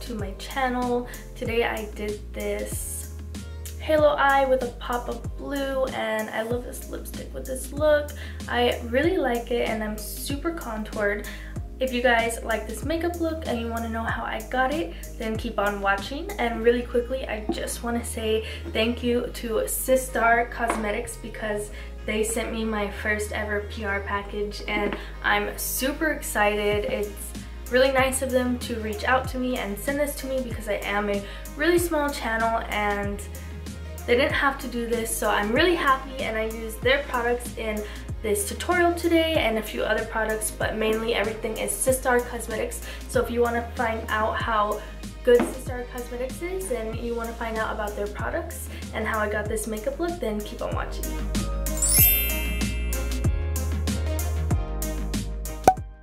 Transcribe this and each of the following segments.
to my channel. Today I did this halo eye with a pop of blue, and I love this lipstick with this look. I really like it and I'm super contoured. If you guys like this makeup look and you want to know how I got it, then keep on watching. And really quickly, I just want to say thank you to Sistar Cosmetics because they sent me my first ever PR package and I'm super excited. It's really nice of them to reach out to me and send this to me because I am a really small channel and they didn't have to do this, so I'm really happy. And I used their products in this tutorial today and a few other products, but mainly everything is Sistar Cosmetics. So if you want to find out how good Sistar Cosmetics is and you want to find out about their products and how I got this makeup look, then keep on watching.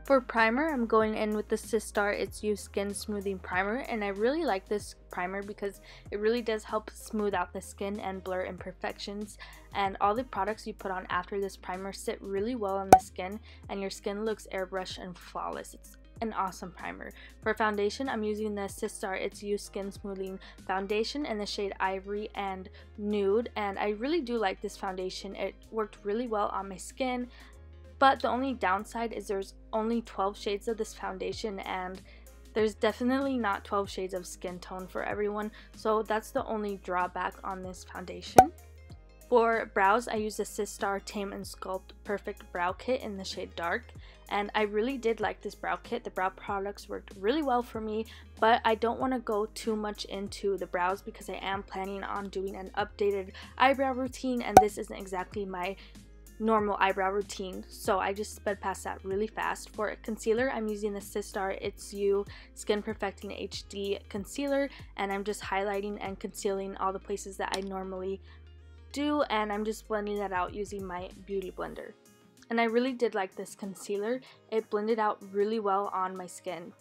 For primer, I'm going in with the Sistar It's You Skin Smoothing Primer, and I really like this primer because it really does help smooth out the skin and blur imperfections, and all the products you put on after this primer sit really well on the skin and your skin looks airbrushed and flawless. It's an awesome primer. For foundation, I'm using the Sistar It's You Skin Smoothing Foundation in the shade Ivory and Nude, and I really do like this foundation. It worked really well on my skin. But the only downside is there's only 12 shades of this foundation and there's definitely not 12 shades of skin tone for everyone, so that's the only drawback on this foundation. For brows, I use the Sistar Tame and Sculpt Perfect Brow Kit in the shade Dark, and I really did like this brow kit. The brow products worked really well for me, but I don't want to go too much into the brows because I am planning on doing an updated eyebrow routine, and this isn't exactly my normal eyebrow routine, so I just sped past that really fast. For concealer, I'm using the Sistar It's You Skin Perfecting HD Concealer, and I'm just highlighting and concealing all the places that I normally do, and I'm just blending that out using my beauty blender. And I really did like this concealer. It blended out really well on my skin.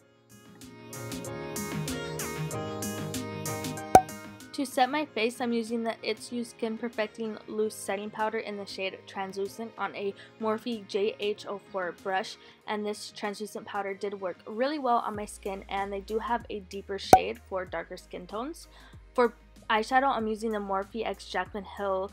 To set my face, I'm using the It's You Skin Perfecting Loose Setting Powder in the shade Translucent on a Morphe JH04 brush, and this translucent powder did work really well on my skin, and they do have a deeper shade for darker skin tones. For eyeshadow, I'm using the Morphe x Jaclyn Hill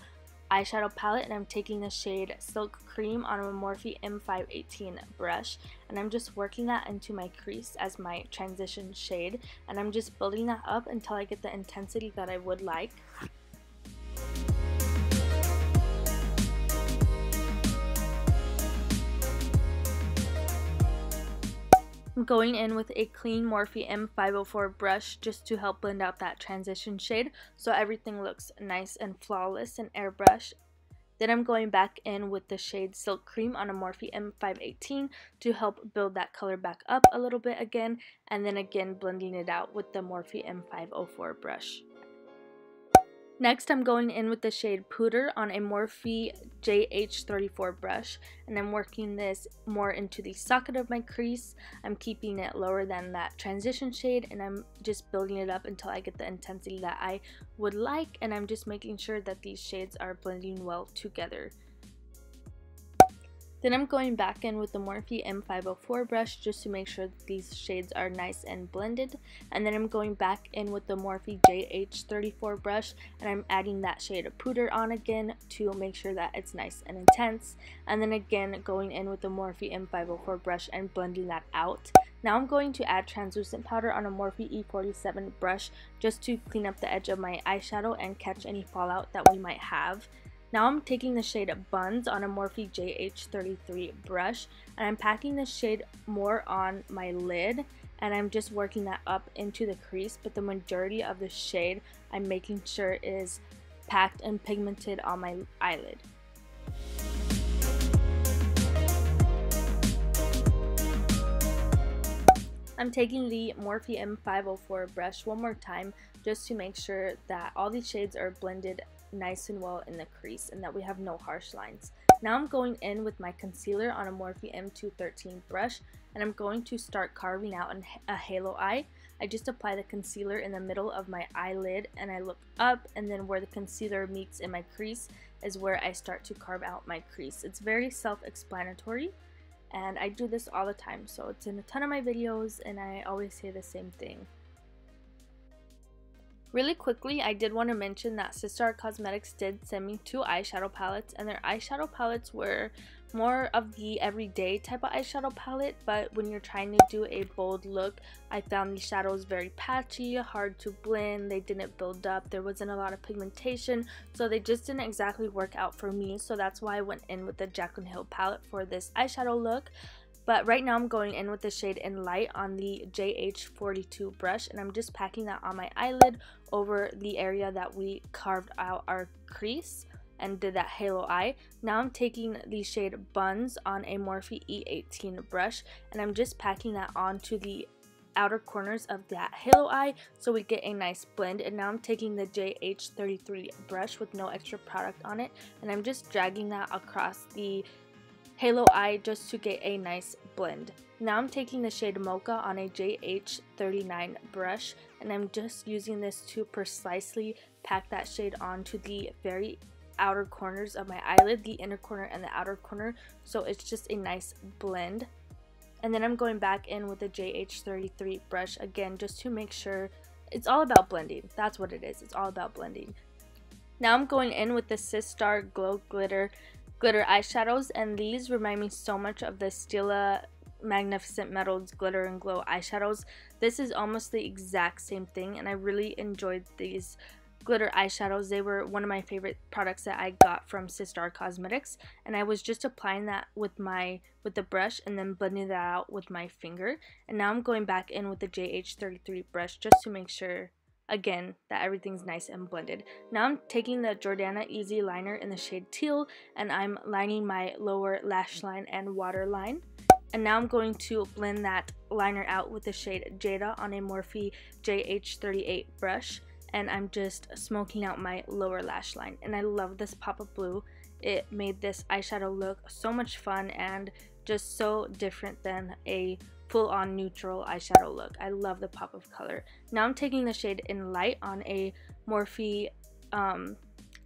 eyeshadow palette, and I'm taking the shade Silk Cream on a Morphe M518 brush, and I'm just working that into my crease as my transition shade, and I'm just building that up until I get the intensity that I would like. I'm going in with a clean Morphe M504 brush just to help blend out that transition shade so everything looks nice and flawless and airbrushed. Then I'm going back in with the shade Silk Cream on a Morphe M518 to help build that color back up a little bit again, and then again blending it out with the Morphe M504 brush. Next, I'm going in with the shade Puder on a Morphe JH34 brush, and I'm working this more into the socket of my crease. I'm keeping it lower than that transition shade, and I'm just building it up until I get the intensity that I would like, and I'm just making sure that these shades are blending well together. Then I'm going back in with the Morphe M504 brush just to make sure that these shades are nice and blended. And then I'm going back in with the Morphe JH34 brush, and I'm adding that shade of Puder on again to make sure that it's nice and intense. And then again going in with the Morphe M504 brush and blending that out. Now I'm going to add translucent powder on a Morphe E47 brush just to clean up the edge of my eyeshadow and catch any fallout that we might have. Now I'm taking the shade Buns on a Morphe JH33 brush, and I'm packing the shade more on my lid, and I'm just working that up into the crease, but the majority of the shade I'm making sure is packed and pigmented on my eyelid. I'm taking the Morphe M504 brush one more time just to make sure that all these shades are blended nice and well in the crease and that we have no harsh lines. Now I'm going in with my concealer on a Morphe M213 brush, and I'm going to start carving out a halo eye. I just apply the concealer in the middle of my eyelid and I look up, and then where the concealer meets in my crease is where I start to carve out my crease. It's very self-explanatory, and I do this all the time, so it's in a ton of my videos and I always say the same thing. Really quickly, I did want to mention that Sistar Cosmetics did send me 2 eyeshadow palettes, and their eyeshadow palettes were more of the everyday type of eyeshadow palette, but when you're trying to do a bold look, I found these shadows very patchy, hard to blend, they didn't build up, there wasn't a lot of pigmentation, so they just didn't exactly work out for me, so that's why I went in with the Jaclyn Hill palette for this eyeshadow look. But right now I'm going in with the shade In Light on the JH42 brush, and I'm just packing that on my eyelid over the area that we carved out our crease and did that halo eye. Now I'm taking the shade Buns on a Morphe E18 brush, and I'm just packing that onto the outer corners of that halo eye so we get a nice blend. And now I'm taking the JH33 brush with no extra product on it, and I'm just dragging that across the halo eye just to get a nice blend. Now I'm taking the shade Mocha on a JH39 brush, and I'm just using this to precisely pack that shade onto the very outer corners of my eyelid, the inner corner and the outer corner, so it's just a nice blend. And then I'm going back in with the JH33 brush again just to make sure. It's all about blending. That's what it is. It's all about blending. Now I'm going in with the Sistar Glow glitter eyeshadows, and these remind me so much of the Stila Magnificent Metals Glitter and Glow eyeshadows. This is almost the exact same thing, and I really enjoyed these glitter eyeshadows. They were one of my favorite products that I got from Sistar Cosmetics, and I was just applying that with the brush and then blending that out with my finger. And now I'm going back in with the JH33 brush just to make sure again that everything's nice and blended. Now I'm taking the Jordana Easyliner in the shade Teal, and I'm lining my lower lash line and waterline. And now I'm going to blend that liner out with the shade Jada on a Morphe JH38 brush, and I'm just smoking out my lower lash line. And I love this pop of blue. It made this eyeshadow look so much fun and just so different than a full-on neutral eyeshadow look. I love the pop of color. Now I'm taking the shade In Light on a Morphe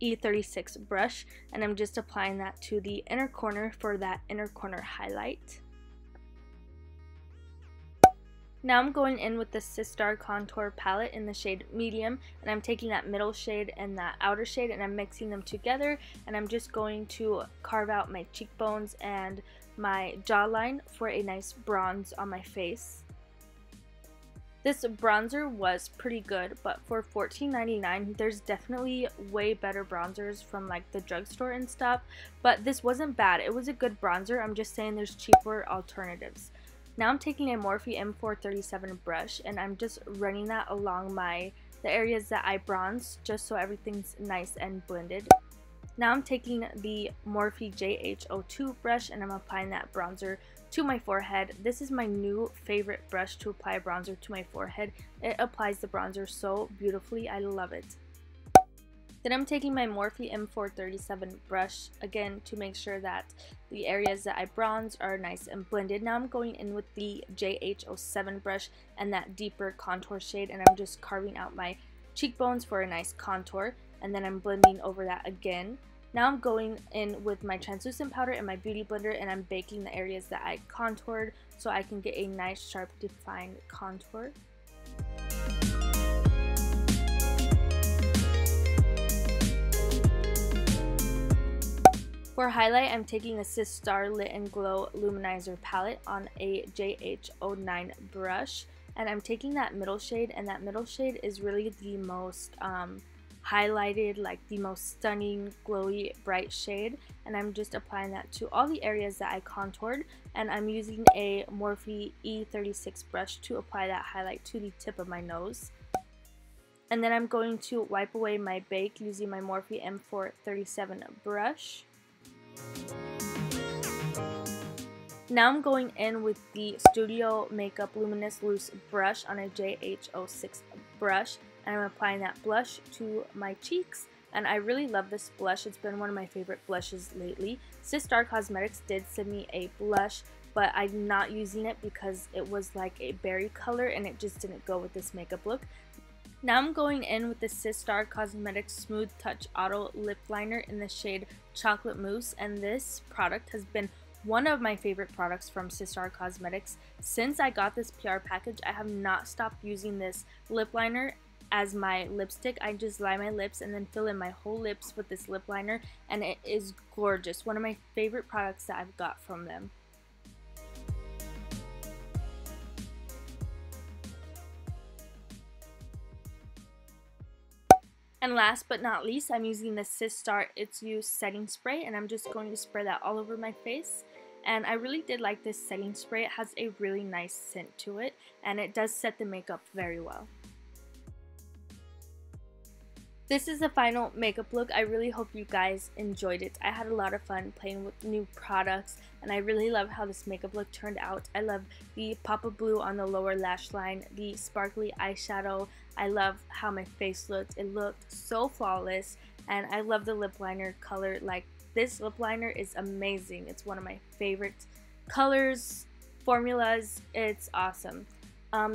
E36 brush, and I'm just applying that to the inner corner for that inner corner highlight. Now I'm going in with the Sistar Contour palette in the shade Medium, and I'm taking that middle shade and that outer shade and I'm mixing them together, and I'm just going to carve out my cheekbones and my jawline for a nice bronze on my face. This bronzer was pretty good, but for $14.99 there's definitely way better bronzers from like the drugstore and stuff, but this wasn't bad. It was a good bronzer. I'm just saying there's cheaper alternatives. Now I'm taking a Morphe M437 brush, and I'm just running that along the areas that I bronzed just so everything's nice and blended. Now I'm taking the Morphe JH02 brush, and I'm applying that bronzer to my forehead. This is my new favorite brush to apply bronzer to my forehead. It applies the bronzer so beautifully. I love it. Then I'm taking my Morphe M437 brush again to make sure that the areas that I bronze are nice and blended. Now I'm going in with the JH07 brush and that deeper contour shade, and I'm just carving out my cheekbones for a nice contour, and then I'm blending over that again. Now I'm going in with my translucent powder and my beauty blender, and I'm baking the areas that I contoured so I can get a nice sharp defined contour. For highlight, I'm taking the Sistar Lit and Glow Luminizer palette on a JH09 brush, and I'm taking that middle shade, and that middle shade is really the most highlighted, like the most stunning, glowy, bright shade, and I'm just applying that to all the areas that I contoured, and I'm using a Morphe E36 brush to apply that highlight to the tip of my nose. And then I'm going to wipe away my bake using my Morphe M437 brush. Now I'm going in with the Studio Makeup Luminous Loose brush on a JH06 brush, and I'm applying that blush to my cheeks, and I really love this blush. It's been one of my favorite blushes lately. Sistar Cosmetics did send me a blush, but I'm not using it because it was like a berry color and it just didn't go with this makeup look. Now I'm going in with the Sistar Cosmetics Smooth Touch Auto Lip Liner in the shade Chocolate Mousse, and this product has been one of my favorite products from Sistar Cosmetics. Since I got this PR package, I have not stopped using this lip liner. as my lipstick. I just line my lips and then fill in my whole lips with this lip liner, and it is gorgeous. One of my favorite products that I've got from them. And last but not least, I'm using the Sistar It's You setting spray, and I'm just going to spray that all over my face. And I really did like this setting spray. It has a really nice scent to it, and it does set the makeup very well. This is the final makeup look. I really hope you guys enjoyed it. I had a lot of fun playing with new products, and I really love how this makeup look turned out. I love the pop of blue on the lower lash line, the sparkly eyeshadow. I love how my face looked. It looked so flawless, and I love the lip liner color. Like, this lip liner is amazing. It's one of my favorite colors, formulas. It's awesome.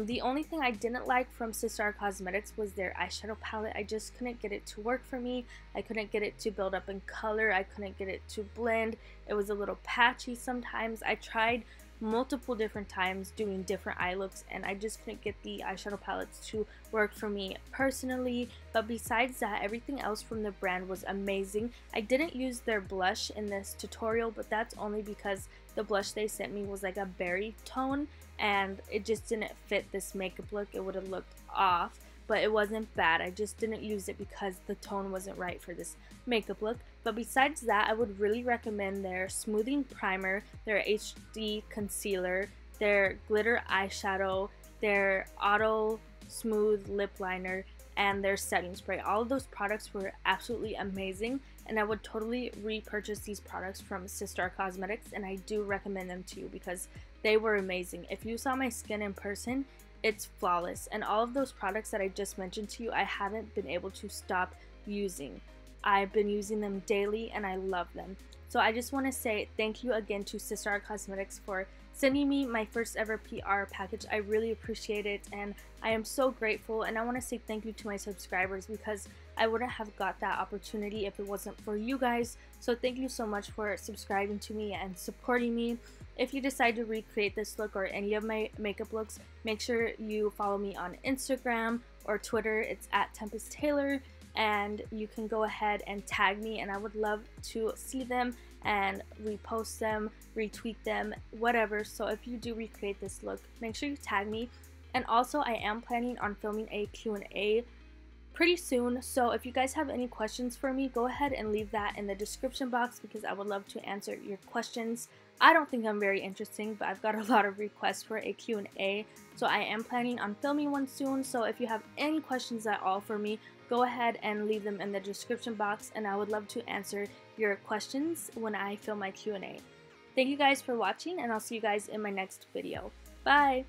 The only thing I didn't like from Sistar Cosmetics was their eyeshadow palette. I just couldn't get it to work for me. I couldn't get it to build up in color. I couldn't get it to blend. It was a little patchy sometimes. I tried multiple different times doing different eye looks, and I just couldn't get the eyeshadow palettes to work for me personally. But besides that, everything else from the brand was amazing. I didn't use their blush in this tutorial, but that's only because the blush they sent me was like a berry tone, and it just didn't fit this makeup look. It would have looked off, but it wasn't bad. I just didn't use it because the tone wasn't right for this makeup look. But besides that, I would really recommend their smoothing primer, their HD concealer, their glitter eyeshadow, their auto smooth lip liner, and their setting spray. All of those products were absolutely amazing, and I would totally repurchase these products from Sistar Cosmetics, and I do recommend them to you because they were amazing. If you saw my skin in person, it's flawless, and all of those products that I just mentioned to you, I haven't been able to stop using. I've been using them daily, and I love them. So I just want to say thank you again to Sistar Cosmetics for sending me my first ever PR package. I really appreciate it, and I am so grateful, and I want to say thank you to my subscribers because I wouldn't have got that opportunity if it wasn't for you guys. So thank you so much for subscribing to me and supporting me. If you decide to recreate this look or any of my makeup looks, make sure you follow me on Instagram or Twitter. It's at Tempest Taylor, and you can go ahead and tag me, and I would love to see them and repost them, retweet them, whatever. So if you do recreate this look, make sure you tag me. And also, I am planning on filming a Q&A pretty soon, so if you guys have any questions for me, go ahead and leave that in the description box because I would love to answer your questions. I don't think I'm very interesting, but I've got a lot of requests for a Q&A, so I am planning on filming one soon. So if you have any questions at all for me, go ahead and leave them in the description box, and I would love to answer your questions when I film my Q&A. Thank you guys for watching, and I'll see you guys in my next video. Bye!